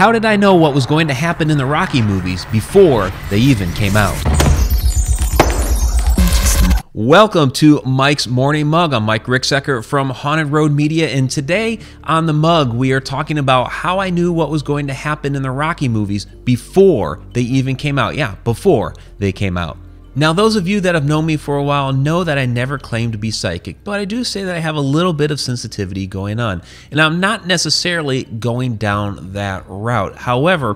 How did I know what was going to happen in the Rocky movies before they even came out? Welcome to Mike's Morning Mug. I'm Mike Ricksecker from Haunted Road Media, and today on the mug we are talking about how I knew what was going to happen in the Rocky movies before they even came out. Yeah, before they came out. Now, those of you that have known me for a while know that I never claim to be psychic, but I do say that I have a little bit of sensitivity going on, and I'm not necessarily going down that route. However,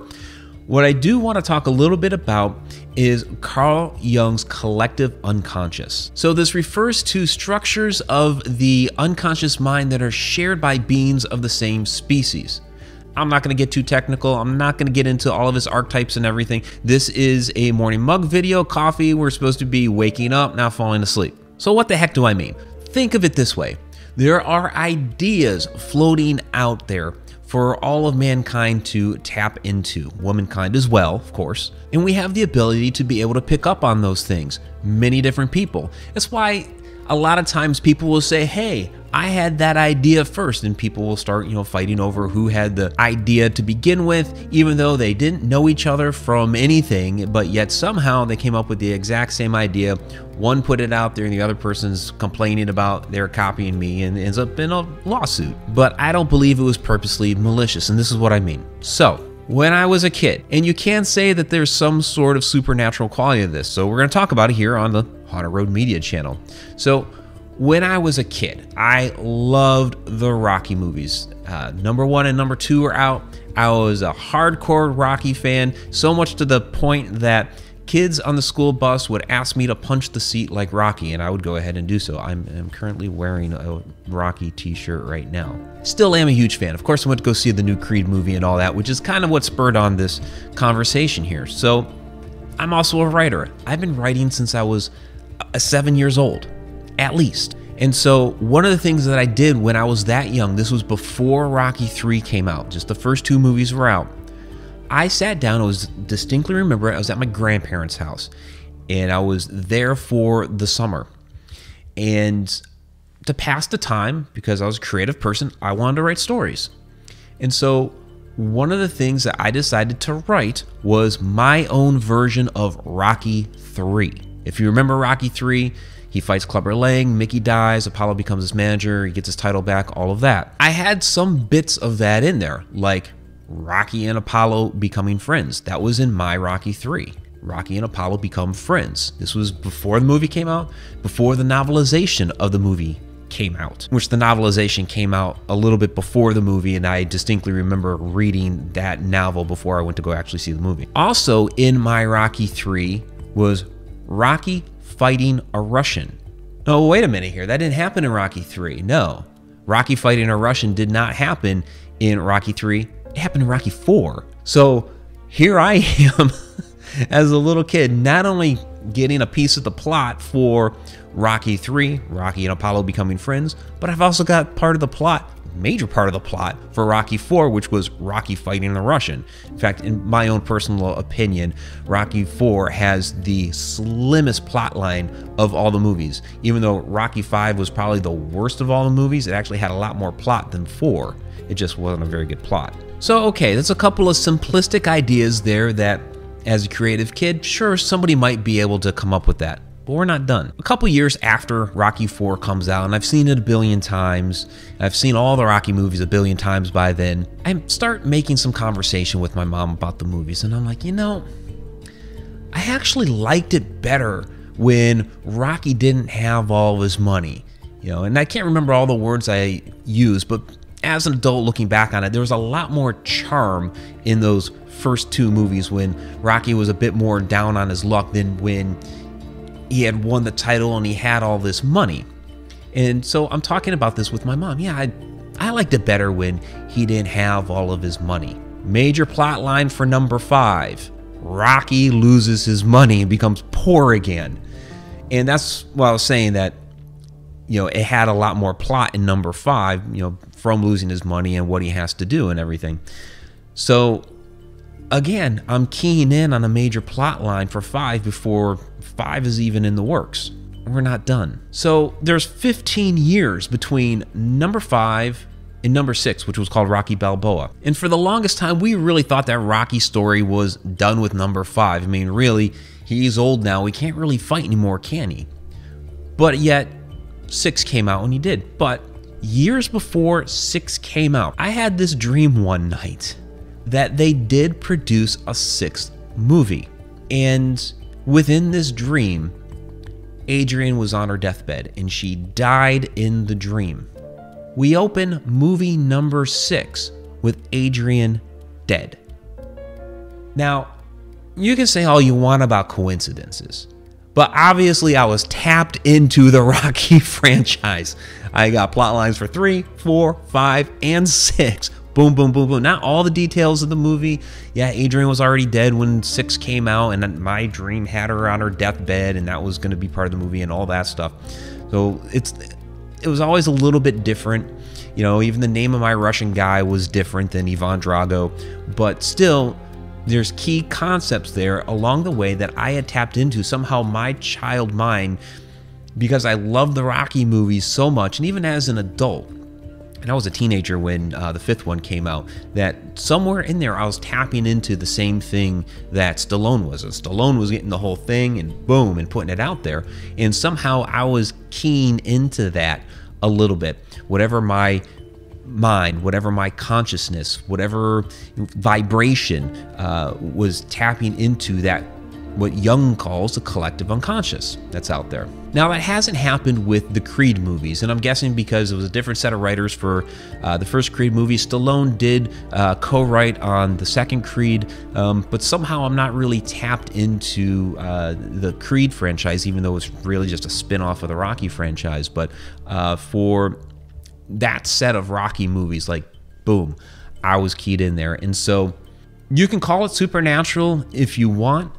what I do want to talk a little bit about is Carl Jung's collective unconscious. So this refers to structures of the unconscious mind that are shared by beings of the same species. I'm not going to get too technical. I'm not going to get into all of his archetypes and everything. This is a morning mug video, coffee. We're supposed to be waking up, not falling asleep. So what the heck do I mean? Think of it this way. There are ideas floating out there for all of mankind to tap into, womankind as well, of course. And we have the ability to be able to pick up on those things. Many different people. That's why a lot of times people will say, hey, I had that idea first, and people will start, fighting over who had the idea to begin with, even though they didn't know each other from anything, but yet somehow they came up with the exact same idea. One put it out there and the other person's complaining about they're copying me and ends up in a lawsuit. But I don't believe it was purposely malicious, and this is what I mean. So, when I was a kid, and you can say that there's some sort of supernatural quality to this, so we're going to talk about it here on the Haunted Road Media channel. So, when I was a kid, I loved the Rocky movies. Number 1 and number 2 are out. I was a hardcore Rocky fan, so much to the point that kids on the school bus would ask me to punch the seat like Rocky, and I would go ahead and do so. I'm currently wearing a Rocky t-shirt right now. Still am a huge fan. Of course, I went to go see the new Creed movie and all that, which is kind of what spurred on this conversation here. So, I'm also a writer. I've been writing since I was 7 years old. At least. And so one of the things that I did when I was that young, this was before Rocky 3 came out, just the first 2 movies were out, I sat down, I was distinctly remember, I was at my grandparents' house, and I was there for the summer. And to pass the time, because I was a creative person, I wanted to write stories. And so one of the things that I decided to write was my own version of Rocky 3. If you remember Rocky 3, he fights Clubber Lang, Mickey dies, Apollo becomes his manager, he gets his title back, all of that. I had some bits of that in there, like Rocky and Apollo becoming friends. That was in my Rocky 3. Rocky and Apollo become friends. This was before the movie came out, before the novelization of the movie came out, which the novelization came out a little bit before the movie, and I distinctly remember reading that novel before I went to go actually see the movie. Also in my Rocky 3 was Rocky fighting a Russian. Oh, wait a minute here. That didn't happen in Rocky 3. No. Rocky fighting a Russian did not happen in Rocky 3. It happened in Rocky 4. So here I am as a little kid, not only getting a piece of the plot for Rocky 3, Rocky and Apollo becoming friends, but I've also got part of the plot, major part of the plot for Rocky 4, which was Rocky fighting the Russian. In fact, in my own personal opinion, Rocky 4 has the slimmest plot line of all the movies. Even though Rocky 5 was probably the worst of all the movies, it actually had a lot more plot than 4. It just wasn't a very good plot. So, okay, that's a couple of simplistic ideas there that, as a creative kid, sure, somebody might be able to come up with that. But we're not done. A couple years after Rocky 4 comes out, and I've seen it a billion times, I've seen all the Rocky movies a billion times by then, I start making some conversation with my mom about the movies, and I'm like, I actually liked it better when Rocky didn't have all of his money. And I can't remember all the words I used, but as an adult looking back on it, there was a lot more charm in those first 2 movies when Rocky was a bit more down on his luck than when he had won the title and he had all this money. And so I'm talking about this with my mom. Yeah, I liked it better when he didn't have all of his money. Major plot line for number 5. Rocky loses his money and becomes poor again. And that's why I was saying that, it had a lot more plot in number 5, from losing his money and what he has to do and everything. So again, I'm keying in on a major plot line for 5 before 5 is even in the works. We're not done. So there's 15 years between number 5 in number 6, which was called Rocky Balboa. And for the longest time, we really thought that Rocky's story was done with number 5. I mean, really, he's old now. He can't really fight anymore, can he? But yet, 6 came out and he did. But years before 6 came out, I had this dream one night that they did produce a 6th movie. And within this dream, Adrian was on her deathbed and she died in the dream. We open movie number 6 with Adrian dead. Now, you can say all you want about coincidences, but obviously I was tapped into the Rocky franchise. I got plot lines for 3, 4, 5, and 6. Boom, boom, boom, boom. Not all the details of the movie. Yeah, Adrian was already dead when 6 came out, and my dream had her on her deathbed, and that was going to be part of the movie and all that stuff. So it was always a little bit different. You know, even the name of my Russian guy was different than Ivan Drago, but still, there's key concepts there along the way that I had tapped into. Somehow my child mind, because I love the Rocky movies so much, and even as an adult, and I was a teenager when the 5th one came out, that somewhere in there I was tapping into the same thing that Stallone was. And Stallone was getting the whole thing and boom, and putting it out there. And somehow I was keen into that a little bit. Whatever my mind, whatever my consciousness, whatever vibration was tapping into that, what Jung calls the collective unconscious that's out there. Now, that hasn't happened with the Creed movies, and I'm guessing because it was a different set of writers for the first Creed movie. Stallone did co-write on the second Creed, but somehow I'm not really tapped into the Creed franchise, even though it's really just a spin-off of the Rocky franchise. But for that set of Rocky movies, like, boom, I was keyed in there. And so you can call it supernatural if you want.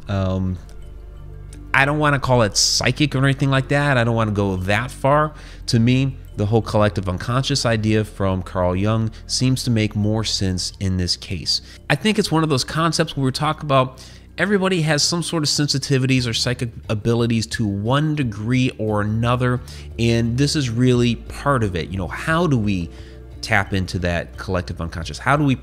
I don't want to call it psychic or anything like that. I don't want to go that far. To me, the whole collective unconscious idea from Carl Jung seems to make more sense in this case. I think it's one of those concepts where we talk about everybody has some sort of sensitivities or psychic abilities to one degree or another, and this is really part of it. You know, how do we tap into that collective unconscious? How do we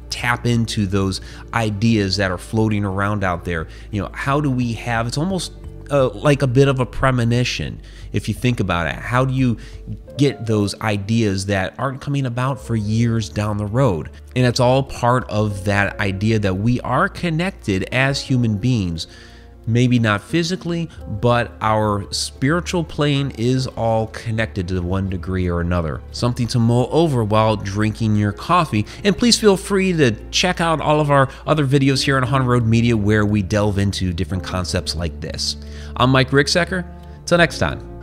tap into those ideas that are floating around out there? You know, how do we have, it's almost like a bit of a premonition, if you think about it. How do you get those ideas that aren't coming about for years down the road? And it's all part of that idea that we are connected as human beings. Maybe not physically, but our spiritual plane is all connected to one degree or another. Something to mull over while drinking your coffee. And please feel free to check out all of our other videos here on Haunted Road Media where we delve into different concepts like this. I'm Mike Ricksecker. Till next time.